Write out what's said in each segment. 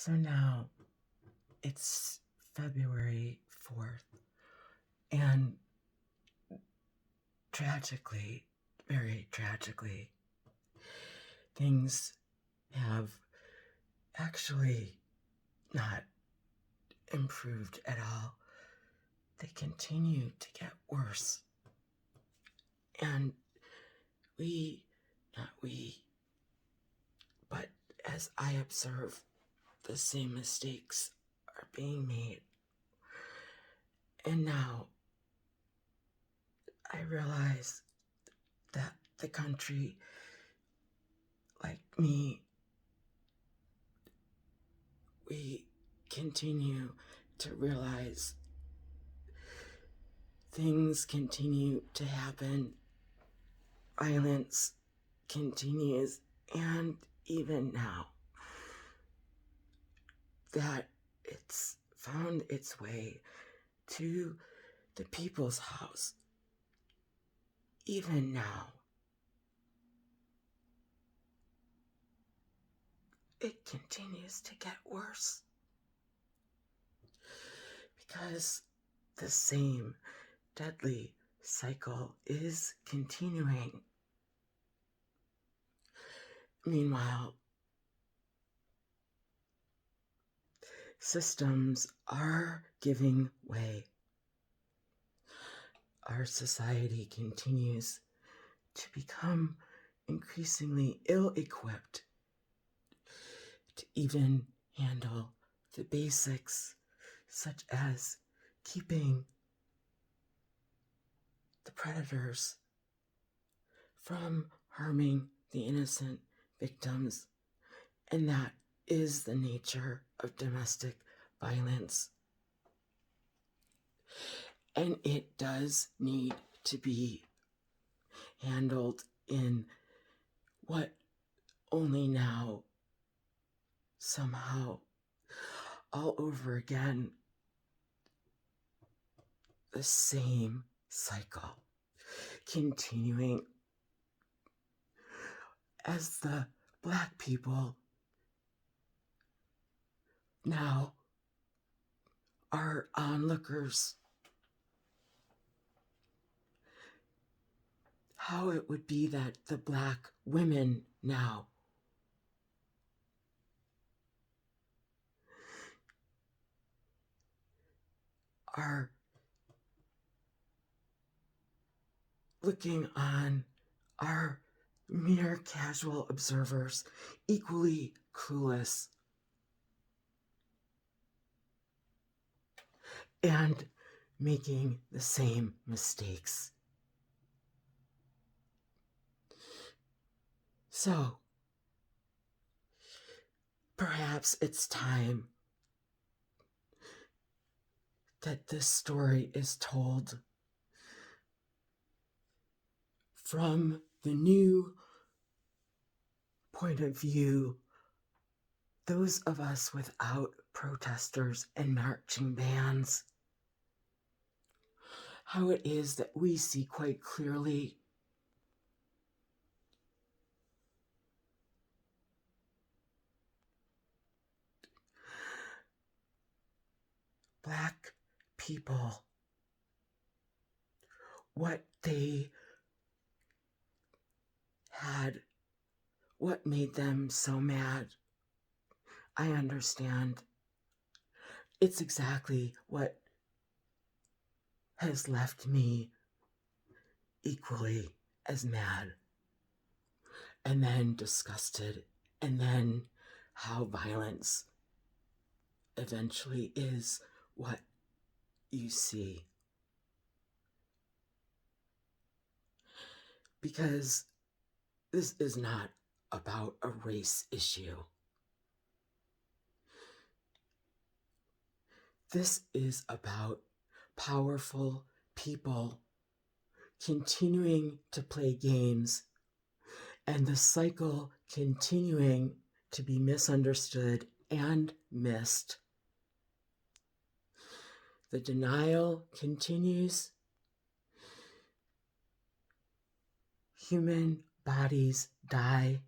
So now it's February 4th, and tragically, very tragically, things have actually not improved at all. They continue to get worse. And not we, but as I observe, the same mistakes are being made. And now I realize that the country, like me, we continue to realize things continue to happen, violence continues, and even now that it's found its way to the people's house. Even now, it continues to get worse because the same deadly cycle is continuing. Meanwhile, systems are giving way. Our society continues to become increasingly ill-equipped to even handle the basics, such as keeping the predators from harming the innocent victims. And that is the nature of domestic violence. And it does need to be handled in what only now, somehow, all over again, the same cycle continuing as the Black people now are onlookers. How it would be that the Black women now are looking on, are mere casual observers, equally clueless, and making the same mistakes. So, perhaps it's time that this story is told from the new point of view, those of us without protesters and marching bands. How it is that we see quite clearly Black people, what they had, what made them so mad. I understand. It's exactly what has left me equally as mad, and then disgusted, and then how violence eventually is what you see. Because this is not about a race issue. This is about powerful people continuing to play games and the cycle continuing to be misunderstood and missed. The denial continues. Human bodies die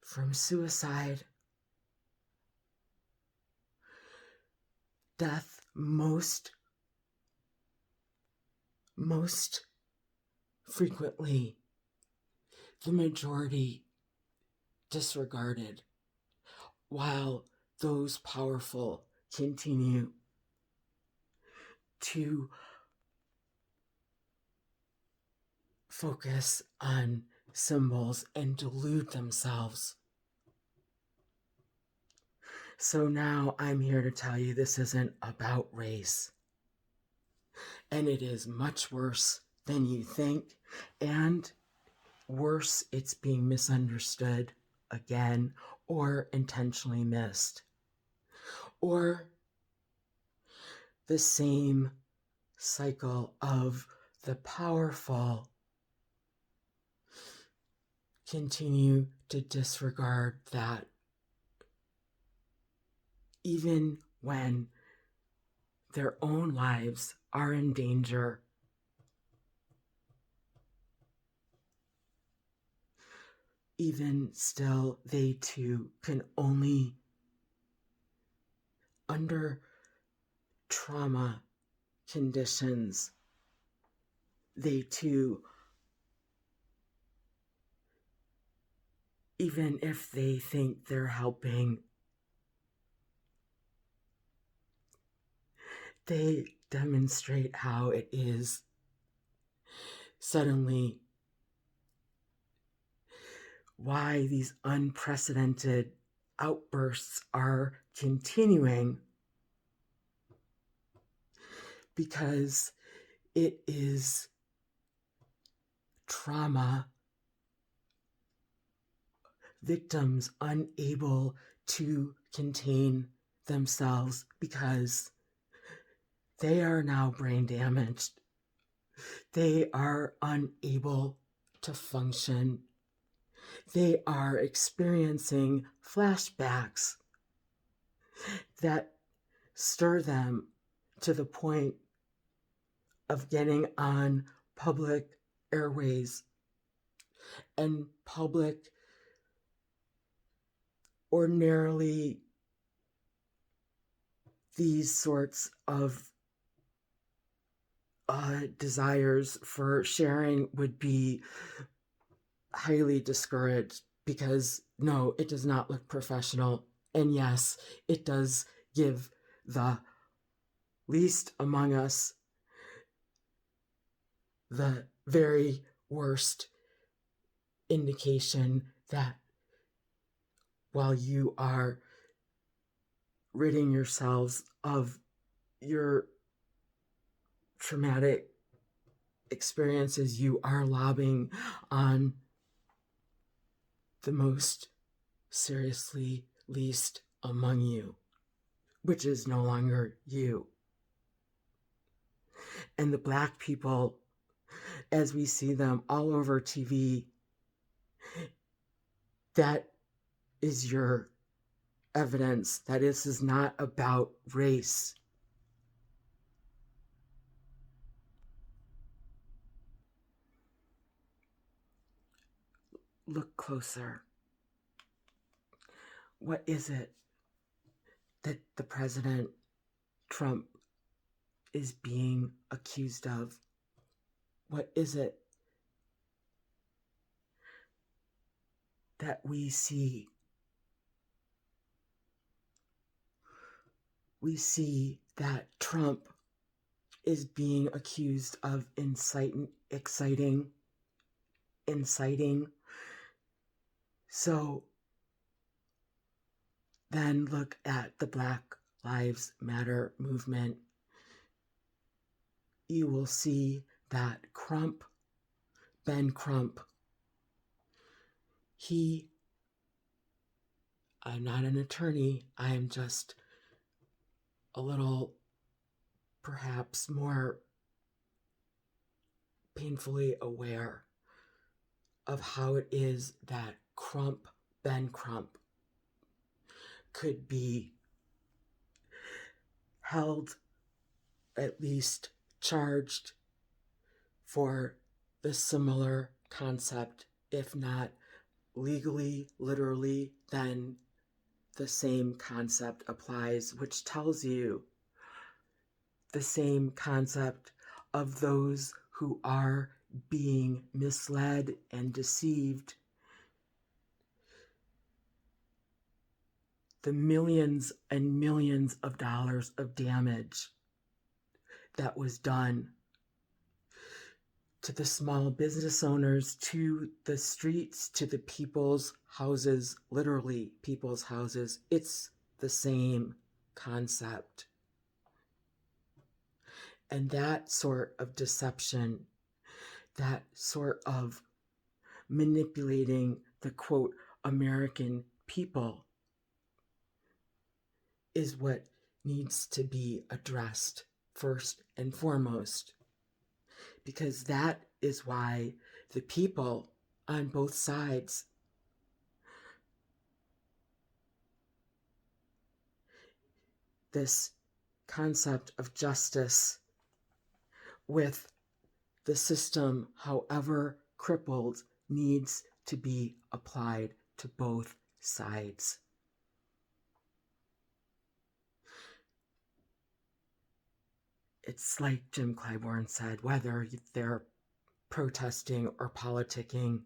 from suicide. death most frequently, the majority disregarded, while those powerful continue to focus on symbols and delude themselves. So now I'm here to tell you this isn't about race. And it is much worse than you think. And worse, it's being misunderstood again or intentionally missed. Or the same cycle of the powerful continue to disregard that even when their own lives are in danger. Even still, they too can only, under trauma conditions, they too, even if they think they're helping, they demonstrate how it is suddenly why these unprecedented outbursts are continuing, because it is trauma, victims unable to contain themselves because they are now brain damaged. They are unable to function. They are experiencing flashbacks that stir them to the point of getting on public airways and public, ordinarily these sorts of desires for sharing would be highly discouraged, because no, it does not look professional. And yes, it does give the least among us the very worst indication that while you are ridding yourselves of your traumatic experiences, you are lobbing on the most seriously least among you, which is no longer you. And the Black people, as we see them all over TV, that is your evidence that this is not about race. Look closer. What is it that the President Trump is being accused of? What is it that we see? We see that Trump is being accused of inciting. So then look at the Black Lives Matter movement. You will see that Ben Crump, I'm not an attorney, I am just a little, perhaps more painfully aware of how it is that Ben Crump, could be held, at least charged, for the similar concept, if not legally, literally, then the same concept applies, which tells you the same concept of those who are being misled and deceived. The millions and millions of dollars of damage that was done to the small business owners, to the streets, to the people's houses, literally people's houses. It's the same concept. And that sort of deception, that sort of manipulating the quote American people is what needs to be addressed first and foremost. Because that is why the people on both sides this concept of justice with the system, however crippled, needs to be applied to both sides. It's like Jim Clyburn said, whether they're protesting or politicking,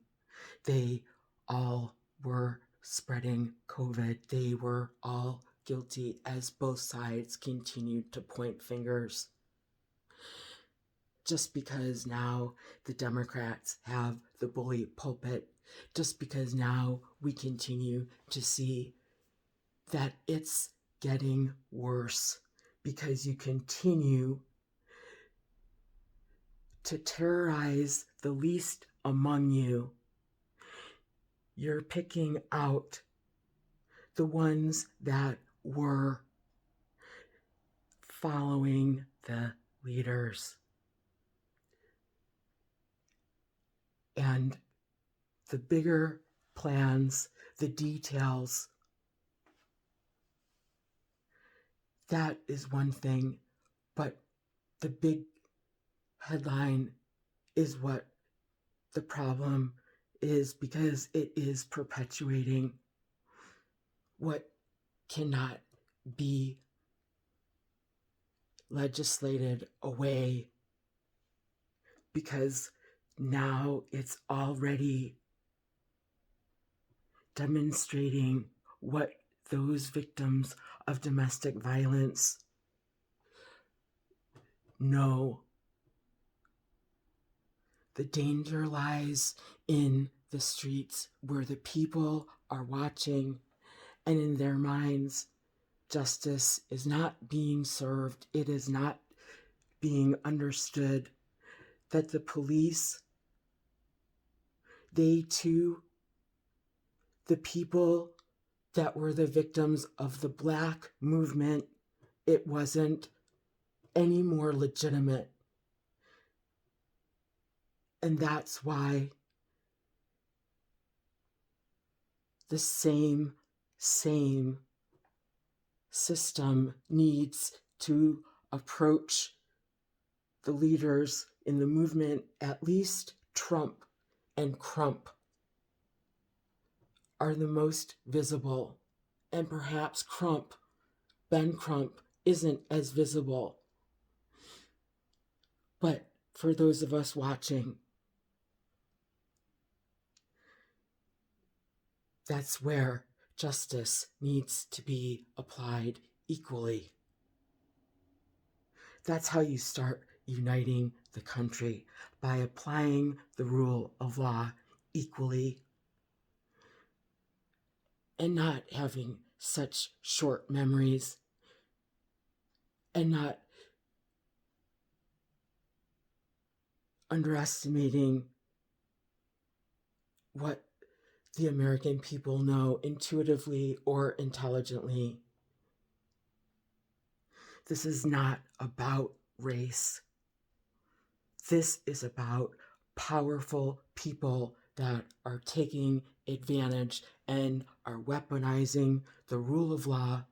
they all were spreading COVID. They were all guilty as both sides continued to point fingers. Just because now the Democrats have the bully pulpit, just because now we continue to see that it's getting worse, because you continue to terrorize the least among you. You're picking out the ones that were following the leaders. And the bigger plans, the details, that is one thing, but the big headline is what the problem is, because it is perpetuating what cannot be legislated away, because now it's already demonstrating what those victims of domestic violence know. The danger lies in the streets where the people are watching, and in their minds, justice is not being served. It is not being understood that the police, they too, the people that were the victims of the Black movement, it wasn't any more legitimate. And that's why the same system needs to approach the leaders in the movement. At least Trump and Crump are the most visible. And perhaps Ben Crump, isn't as visible. But for those of us watching, that's where justice needs to be applied equally. That's how you start uniting the country, by applying the rule of law equally and not having such short memories and not underestimating what the American people know intuitively or intelligently. This is not about race. This is about powerful people that are taking advantage and are weaponizing the rule of law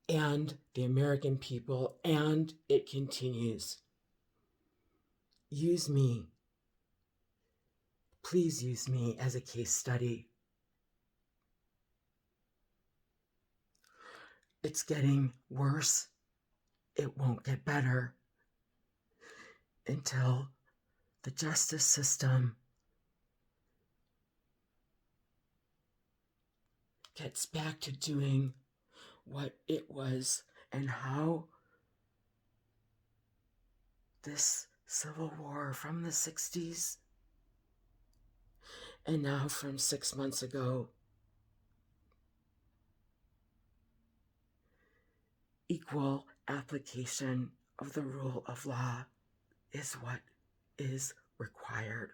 and the American people, and it continues. Use me. Please use me as a case study. It's getting worse. it won't get better until the justice system gets back to doing what it was and how this Civil War from the 60s and now from 6 months ago, equal application of the rule of law is what is required.